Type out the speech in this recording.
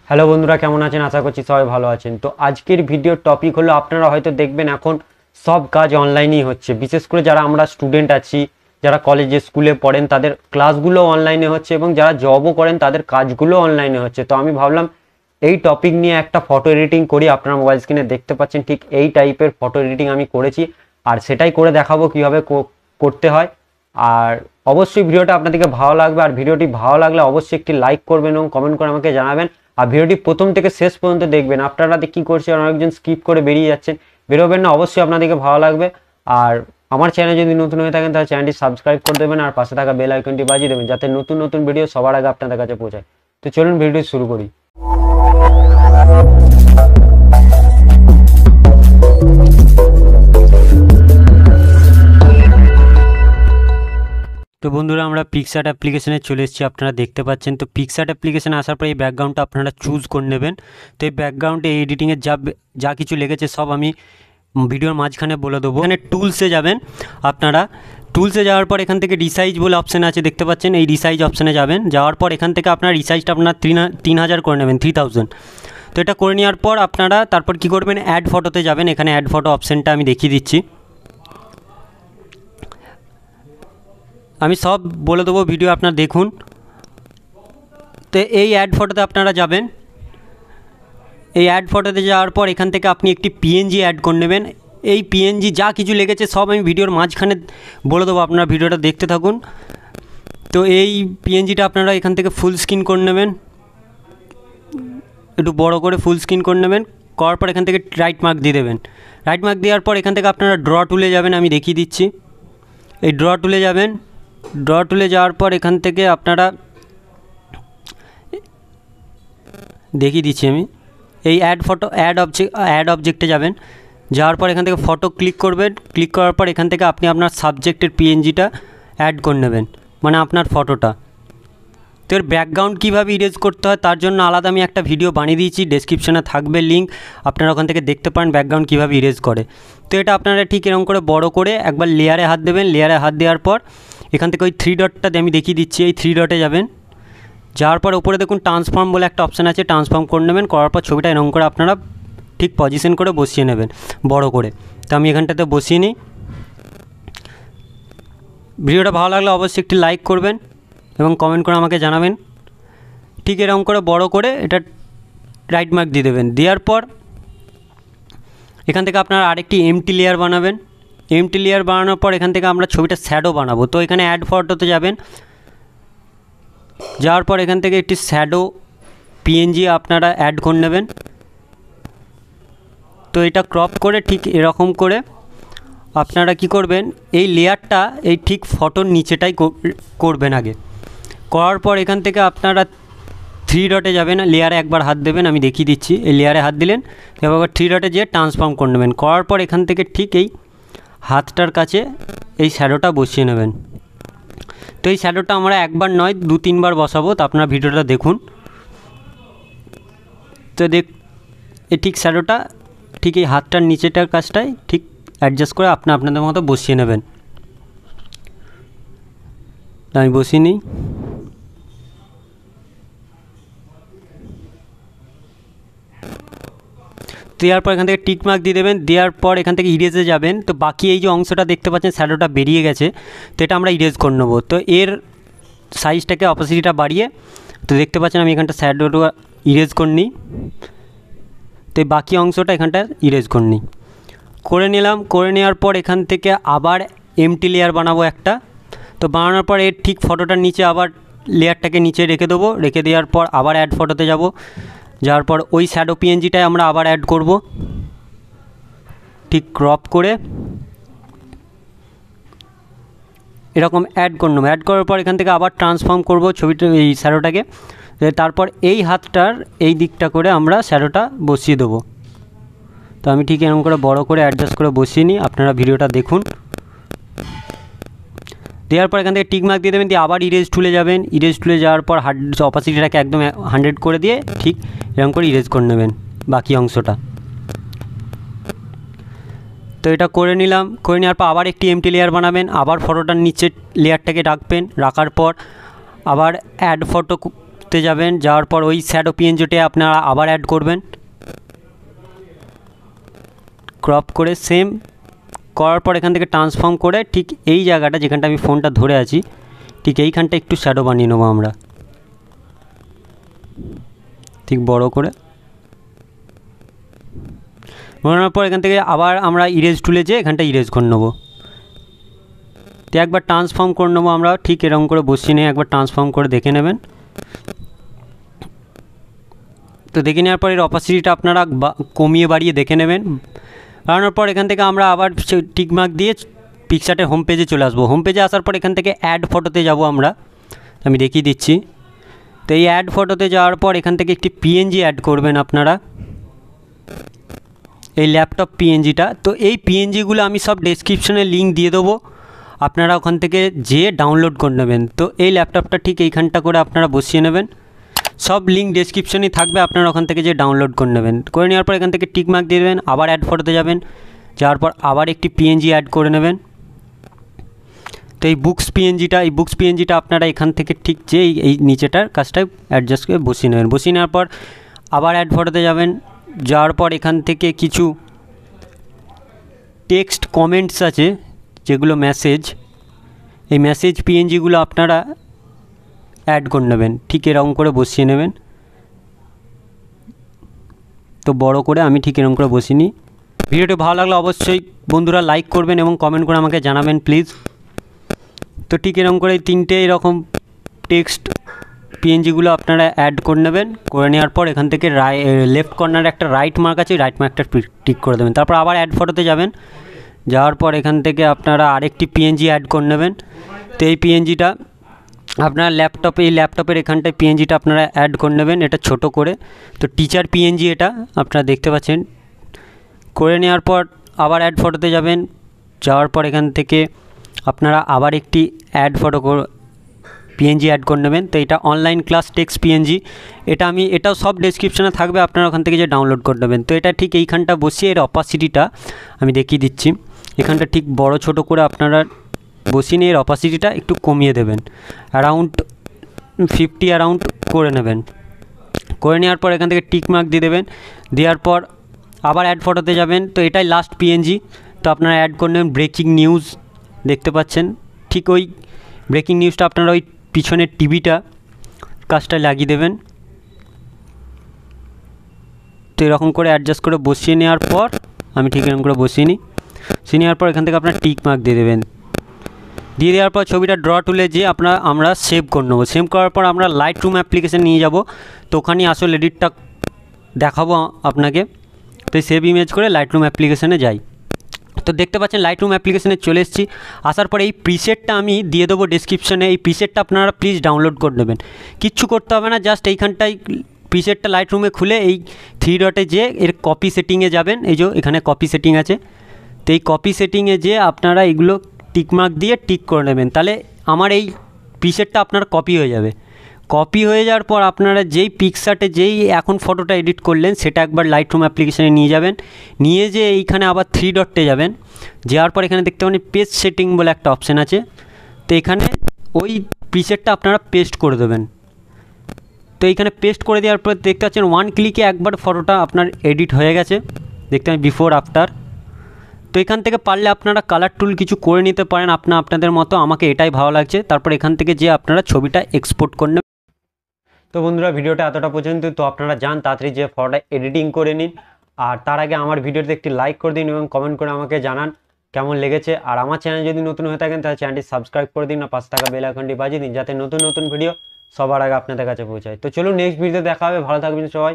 Hello বন্ধুরা, কেমন আছেন? আশা করছি সবাই ভালো আছেন। তো আজকের ভিডিওর টপিক হলো, আপনারা হয়তো দেখবেন এখন সব কাজ অনলাইনেই হচ্ছে। বিশেষ করে যারা আমরা স্টুডেন্ট আছি, যারা কলেজে স্কুলে পড়েন, তাদের ক্লাসগুলো অনলাইনে হচ্ছে এবং যারা জবও করেন তাদের কাজগুলো অনলাইনে হচ্ছে। তো আমি ভাবলাম এই টপিক নিয়ে একটা ফটো এডিটিং করি। আপনারা মোবাইল স্ক্রিনে দেখতে পাচ্ছেন ঠিক এই টাইপের ফটো এডিটিং আমি করেছি, আর সেটাই করে দেখাবো কীভাবে করতে হয়। আর অবশ্যই ভিডিওটা আপনাদেরকে ভালো লাগবে, আর ভিডিওটি ভালো লাগলে অবশ্যই একটি লাইক করবেন এবং কমেন্ট করে আমাকে জানাবেন। আর ভিডিওটি প্রথম থেকে শেষ পর্যন্ত দেখবেন। আপনারা কি করছেন, অনেকজন স্কিপ করে বেরিয়ে যাচ্ছেন, বেরোবেন না। অবশ্যই আপনাদেরকে ভালো লাগবে। আর আমার চ্যানেল যদি নতুন হয়ে থাকেন তাহলে চ্যানেলটি সাবস্ক্রাইব করে দেবেন আর পাশে থাকা বেল আইকনটি বাজিয়ে দেবেন, যাতে নতুন নতুন ভিডিও সবার আগে আপনাদের কাছে পৌঁছায়। তো চলুন ভিডিওটি শুরু করি। তো বন্ধুরা, আমরা পিক্সআর্ট অ্যাপ্লিকেশনে চলে এসেছি। আপনারা দেখতে পাচ্ছেন। তো পিক্সআর্ট অ্যাপ্লিকেশনে আসার পর এই ব্যাকগ্রাউন্ডটা আপনারা চুজ করে নেবেন। তো এই ব্যাকগ্রাউন্ডে এডিটিংয়ের যা কিছু লেগেছে সব আমি ভিডিওর মাঝখানে বলে দেবো। এখানে টুলসে যাবেন। আপনারা টুলসে যাওয়ার পর এখান থেকে রিসাইজ বলে অপশান আছে, দেখতে পাচ্ছেন। এই রিসাইজ অপশানে যাবেন। যাওয়ার পর এখান থেকে আপনার রিসাইজটা আপনার 3000 করে নেবেন, 3000। তো এটা করে নেওয়ার পর আপনারা তারপর কি করবেন, অ্যাড ফটোতে যাবেন। এখানে অ্যাড ফটো অপশানটা আমি দেখিয়ে দিচ্ছি। আমি সব বলে দেবো, ভিডিও আপনারা দেখুন। তো এই অ্যাড ফটোতে আপনারা যাবেন। এই অ্যাড ফটোতে যাওয়ার পর এখান থেকে আপনি একটি পিএনজি অ্যাড করে নেবেন। এই পিএনজি যা কিছু লেগেছে সব আমি ভিডিওর মাঝখানে বলে দেবো, আপনারা ভিডিওটা দেখতে থাকুন। তো এই পিএনজিটা আপনারা এখান থেকে ফুল স্ক্রিন করে নেবেন, একটু বড় করে ফুল স্ক্রিন করে নেবেন। করার পর এখান থেকে রাইট মার্ক দিয়ে দেবেন। রাইট মার্ক দেওয়ার পর এখান থেকে আপনারা ড্র টুলে যাবেন। আমি দেখিয়ে দিচ্ছি। এই ড্র টুলে যাবেন। ড্র টুলে যাওয়ার পর এখান থেকে আপনারা দেখিয়ে দিচ্ছি আমি। এই অ্যাড অবজেক্টে যাবেন। যাওয়ার পর এখান থেকে ফটো ক্লিক করবেন। ক্লিক করার পর এখান থেকে আপনি আপনার সাবজেক্টের পিএনজিটা অ্যাড করে নেবেন, মানে আপনার ফটোটা। তো এর ব্যাকগ্রাউন্ড কীভাবে ইরেজ করতে হয় তার জন্য আলাদা আমি একটা ভিডিও বানিয়ে দিয়েছি, ডেসক্রিপশনে থাকবে লিঙ্ক, আপনারা ওখান থেকে দেখতে পারেন ব্যাকগ্রাউন্ড কীভাবে ইরেজ করে। তো এটা আপনারা ঠিক এরকম করে বড় করে একবার লেয়ারে হাত দেবেন। লেয়ারে হাত দেওয়ার পর এখান থেকে ওই 3 ডটটা আমি দেখিয়ে দিচ্ছি, এই 3 ডটে যাবেন। যাওয়ার পর উপরে দেখুন ট্রান্সফর্ম বলে একটা অপশান আছে, ট্রান্সফর্ম করে নেবেন। করার পর ছবিটা এরকম করে আপনারা ঠিক পজিশন করে বসিয়ে নেবেন বড় করে। তো আমি এখানটাতে বসিয়ে নিই। ভিডিওটা ভালো লাগলে অবশ্যই একটি লাইক করবেন এবং কমেন্ট করে আমাকে জানাবেন। ঠিক এরকম করে বড় করে এটা রাইট মার্ক দিয়ে দেবেন। দেওয়ার পর এখান থেকে আপনারা আরেকটি এমটি লেয়ার বানাবেন। এমটি লেয়ার বানানোর পর এখান থেকে আমরা ছবিটা শ্যাডো বানাবো। তো এখানে অ্যাড ফটোতে যাবেন। যাওয়ার পর এখান থেকে একটি শ্যাডো পিএনজি আপনারা অ্যাড করে নেবেন। তো এটা ক্রপ করে ঠিক এরকম করে আপনারা কি করবেন, এই লেয়ারটা এই ঠিক ফটোর নিচেটাই করবেন আগে। করার পর এখান থেকে আপনারা 3 ডটে যাবেন, লেয়ারে একবার হাত দেবেন। আমি দেখিয়ে দিচ্ছি। এই লেয়ারে হাত দিলেন, এবার 3 ডটে যেয়ে ট্রান্সফর্ম করে নেবেন। করার পর এখান থেকে ঠিক এই হাতটার কাছে এই শ্যাডোটা বসিয়ে নেবেন। তো এই শ্যাডোটা আমরা একবার নয় 2-3 বার বসাবো। তো আপনারা ভিডিওটা দেখুন। তো এই ঠিক শ্যাডোটা ঠিক এই হাতটার নিচেটার কাছটায় ঠিক অ্যাডজাস্ট করে আপনাদের মতো বসিয়ে নেবেন। আমি বসিয়ে নিই। দেওয়ার পর এখান থেকে টিক মার্ক দিয়ে দেবেন। দেওয়ার পর এখান থেকে ইরেজে যাবেন। তো বাকি এই যে অংশটা দেখতে পাচ্ছেন শ্যাডোটা বেরিয়ে গেছে, তো এটা আমরা ইরেজ করে নেবো। তো এর সাইজটাকে অপোসিটিটা বাড়িয়ে, তো দেখতে পাচ্ছেন আমি এখানটা শ্যাডোটা ইরেজ করে নিই। তো বাকি অংশটা এখানটা ইরেজ করে নিই, করে নিলাম। করে নেওয়ার পর এখান থেকে আবার এমটি লেয়ার বানাবো একটা। তো বানানোর পর এর ঠিক ফটোটার নিচে আবার লেয়ারটাকে নিচে রেখে দেবো। রেখে দেওয়ার পর আবার অ্যাড ফটোতে যাব। যাওয়ার পর ওই শ্যাডো পিএনজিটাই আমরা আবার অ্যাড করব, ঠিক ক্রপ করে এরকম অ্যাড করে নেবো। অ্যাড করার পর এখান থেকে আবার ট্রান্সফর্ম করব ছবিটা, এই শ্যাডোটাকে। তারপর এই হাতটার এই দিকটা করে আমরা শ্যাডোটা বসিয়ে দেবো। তো আমি ঠিক এরকম করে বড় করে অ্যাডজাস্ট করে বসিয়ে নিই, আপনারা ভিডিওটা দেখুন। দেওয়ার পর এখান থেকে টিক মার্ক দিয়ে দেবেন। দিয়ে আবার ইরেজ টুলে যাবেন। ইরেজ টুলে যাওয়ার পর অপাসিটিটাকে একদম 100 করে দিয়ে ঠিক এরকম করে ইরেজ করে নেবেন বাকি অংশটা। তো এটা করে নিলাম। করে নেওয়ার পর আবার একটি এমটি লেয়ার বানাবেন। আবার ফটোটার নিচে লেয়ারটাকে রাখবেন। রাখার পর আবার অ্যাড ফটো তে যাবেন, যাওয়ার পর ওই শ্যাডো পিএনজিটা আপনারা আবার অ্যাড করবেন, ক্রপ করে সেম করার পর এখান থেকে ট্রান্সফর্ম করে ঠিক এই জায়গাটা যেখানটা আমি ফোনটা ধরে আছি ঠিক এইখানটা একটু শ্যাডো বানিয়ে নেবো আমরা, ঠিক বড় করে বানানোর পর এখান থেকে আবার আমরা ইরেজ টুলে যেয়ে এখানটা ইরেজ করে নেবো। তো একবার ট্রান্সফর্ম করে নেবো আমরা, ঠিক এরকম করে বসিয়ে নিয়ে একবার ট্রান্সফর্ম করে দেখে নেবেন। তো দেখে নেওয়ার পর এর অপাসিটিটা আপনারা কমিয়ে বাড়িয়ে দেখে নেবেন। বাড়ানোর পর এখান থেকে আমরা আবার টিকমার্ক দিয়ে পিকচার্টের হোম পেজে চলে আসবো। হোম পেজে আসার পর এখান থেকে অ্যাড ফটোতে যাব আমরা, আমি দেখিয়ে দিচ্ছি। তো এই অ্যাড ফটোতে যাওয়ার পর এখান থেকে একটি পিএনজি অ্যাড করবেন আপনারা, এই ল্যাপটপ পিএনজিটা। তো এই পিএনজিগুলো আমি সব ডেসক্রিপশনে লিঙ্ক দিয়ে দেবো, আপনারা ওখান থেকে যেয়ে ডাউনলোড করে নেবেন। তো এই ল্যাপটপটা ঠিক এইখানটা করে আপনারা বসিয়ে নেবেন, সব লিঙ্ক ডেসক্রিপশনেই থাকবে, আপনারা ওখান থেকে যে ডাউনলোড করে নেবেন। করে নেওয়ার পর এখান থেকে টিকমার্ক দিয়ে দেবেন, আবার অ্যাড ফটোতে যাবেন, যাওয়ার পর আবার একটি পিএনজি অ্যাড করে নেবেন। তো এই বুকস পিএনজিটা আপনারা এখান থেকে ঠিক যে এই নিচেটার কাজটায় অ্যাডজাস্ট করে বসিয়ে নেবেন। বসিয়ে নেওয়ার পর আবার অ্যাড ফটোতে যাবেন, যাওয়ার পর এখান থেকে কিছু টেক্সট কমেন্টস আছে যেগুলো মেসেজ, এই মেসেজ পিএনজিগুলো আপনারা অ্যাড করে নেবেন, ঠিক এরকম করে বসিয়ে নেবেন। তো বড় করে আমি ঠিক এরকম করে বসিয়ে নিই। ভিডিওটি ভালো লাগলে অবশ্যই বন্ধুরা লাইক করবেন এবং কমেন্ট করে আমাকে জানাবেন প্লিজ। তো ঠিক এরকম করে তিনটে এরকম টেক্সট পিএনজিগুলো আপনারা অ্যাড করে নেবেন। করে নেওয়ার পর এখান থেকে লেফট কর্নারে একটা রাইট মার্ক আছে, রাইট মার্কটা টিক করে দেবেন। তারপর আবার অ্যাড ফটোতে যাবেন, যাওয়ার পর এখান থেকে আপনারা আরেকটি পিএনজি অ্যাড করে নেবেন। তো এই পিএনজিটা আপনার ল্যাপটপের এখানটায় পিএনজিটা আপনারা অ্যাড করে নেবেন, এটা ছোট করে। তো টিচার পিএনজি এটা আপনারা দেখতে পাচ্ছেন। করে নেওয়ার পর আবার অ্যাড ফটোতে যাবেন, যাওয়ার পর এখান থেকে আপনারা আবার একটি পিএনজি অ্যাড করে নেবেন। তো এটা অনলাইন ক্লাস টেক্সট পিএনজি, এটাও সব ডেসক্রিপশনে থাকবে, আপনারা ওখান থেকে যে ডাউনলোড করে নেবেন। তো এটা ঠিক এইখানটা বসিয়ে এর অপাসিটিটা আমি দেখিয়ে দিচ্ছি, এখানটা ঠিক বড় ছোট করে আপনারা বসিয়ে নিয়ে এর অপাসিটিটা একটু কমিয়ে দেবেন, অ্যারাউন্ড 50 অ্যারাউন্ড করে নেবেন। করে নেওয়ার পর এখান থেকে টিক মার্ক দিয়ে দেবেন, দেওয়ার পর আবার অ্যাড ফটোতে যাবেন। তো এটাই লাস্ট পিএনজি। তো আপনারা অ্যাড করে নেবেন ব্রেকিং নিউজ, দেখতে পাচ্ছেন ঠিক ওই ব্রেকিং নিউজটা আপনারা ওই পিছনের টিভিটা কাজটা লাগিয়ে দেবেন। তো এরকম করে অ্যাডজাস্ট করে বসিয়ে নেওয়ার পর আমি ঠিক এরকম করে বসিয়ে নিই। বসিয়ে নেওয়ার পর এখান থেকে আপনার টিক মার্ক দিয়ে দেবেন। দিয়ে দেওয়ার পর ছবিটা ড্র টুলে যে আমরা সেভ করে নেবো। সেভ করার পর আমরা লাইটরুম অ্যাপ্লিকেশান নিয়ে যাব, তো ওখানেই আসলে এডিটটা দেখাবো আপনাকে। তো সেভ ইমেজ করে লাইটরুম অ্যাপ্লিকেশানে যাই। তো দেখতে পাচ্ছেন লাইটরুম অ্যাপ্লিকেশানে চলে এসেছি। আসার পরে এই প্রিসেটটা আমি দিয়ে দেবো ডেসক্রিপশনে, এই প্রিসেটটা আপনারা প্লিজ ডাউনলোড করে নেবেন, কিচ্ছু করতে হবে না, জাস্ট এইখানটায় প্রিসেটটা লাইটরুমে খুলে এই 3 ডটে যেয়ে এর কপি সেটিংয়ে যাবেন, এই যে এখানে কপি সেটিং আছে। তো এই কপি সেটিংয়ে যেয়ে আপনারা এগুলো টিকমার্ক দিয়ে টিক করে নেবেন, তাহলে আমার এই প্রিসেটটা আপনার কপি হয়ে যাবে। কপি হয়ে যাওয়ার পর আপনারা যেই পিকচার্টে যেই এখন ফটোটা এডিট করলেন সেটা একবার লাইটরুম অ্যাপ্লিকেশানে নিয়ে যাবেন, নিয়ে যে এইখানে আবার 3 ডটে যাবেন, যাওয়ার পর এখানে দেখতে পাবেন পেজ সেটিং বলে একটা অপশান আছে। তো এখানে ওই প্রিসেটটা আপনারা পেস্ট করে দেবেন। তো এইখানে পেস্ট করে দেওয়ার পর দেখতে পাচ্ছেন 1 ক্লিকে একবার ফটোটা আপনার এডিট হয়ে গেছে, দেখতে পাবেন বিফোর আফটার। তো এখান থেকে পারলে আপনারা কালার টুল কিছু করে নিতে পারেন আপনাদের মতো, আমাকে এটাই ভালো লাগছে। তারপর এখান থেকে যে আপনারা ছবিটা এক্সপোর্ট করে নেবেন। তো বন্ধুরা ভিডিওটা এতটা পর্যন্ত। তো আপনারা যান তাড়াতাড়ি যে ফটোটা এডিটিং করে নিন, আর তার আগে আমার ভিডিওতে একটি লাইক করে দিন এবং কমেন্ট করে আমাকে জানান কেমন লেগেছে। আর আমার চ্যানেল যদি নতুন হয়ে থাকেন তাহলে চ্যানেলটি সাবস্ক্রাইব করে দিন, আর 5 টাকা বেল আইকনটি বাজিয়ে দিন, যাতে নতুন নতুন ভিডিও সবার আগে আপনাদের কাছে পৌঁছায়। তো চলুন নেক্সট ভিডিওতে দেখা হবে, ভালো থাকবেন সবাই।